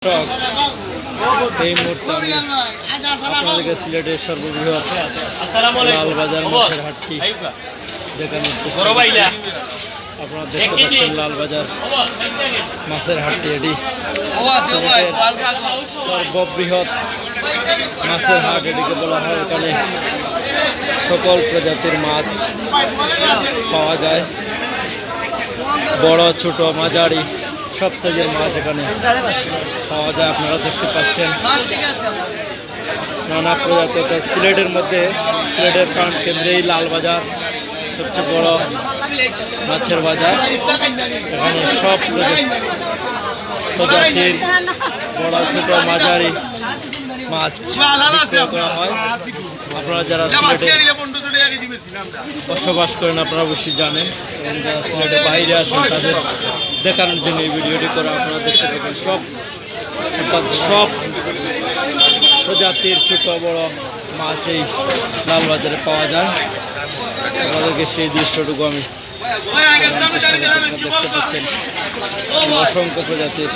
এই মুহূর্তে আমি আপনাদেরকে সিলেটের সর্ববৃহৎ লালবাজার মাছের হাটটি দেখানোর চেষ্টা করছি। আপনারা দেখতে পাচ্ছেন লালবাজার মাছের হাটটি, এটি সিলেটের সর্ববৃহৎ মাছের হাট এটিকে বলা হয়। এখানে সকল প্রজাতির মাছ পাওয়া যায়, বড় ছোট মাঝারি সব সাইজের মাছ এখানে পাওয়া যায়। আপনারা দেখতে পাচ্ছেন নানা প্রজাতি। সিলেটের মধ্যে সিলেটের প্রাণ কেন্দ্রেই লালবাজার সবচেয়ে বড় মাছের বাজার। এখানে সব প্রজাতির বড় ছোট মাঝারি মাছ বিক্রয় করা হয়। আপনারা যারা সিলেটে বসবাস করেন আপনারা অবশ্যই জানেন, এবং যারা সিলেটের বাইরে আছেন তাদের দেখানোর জন্য এই ভিডিওটি করা। আপনারা দেখতে পাবেন সব প্রজাতির ছোট বড় মাছ এই লালবাজারে পাওয়া যায়। আপনাদেরকে সেই দৃশ্যটুকু আমি দেখতে পাচ্ছেন অসংখ্য প্রজাতির।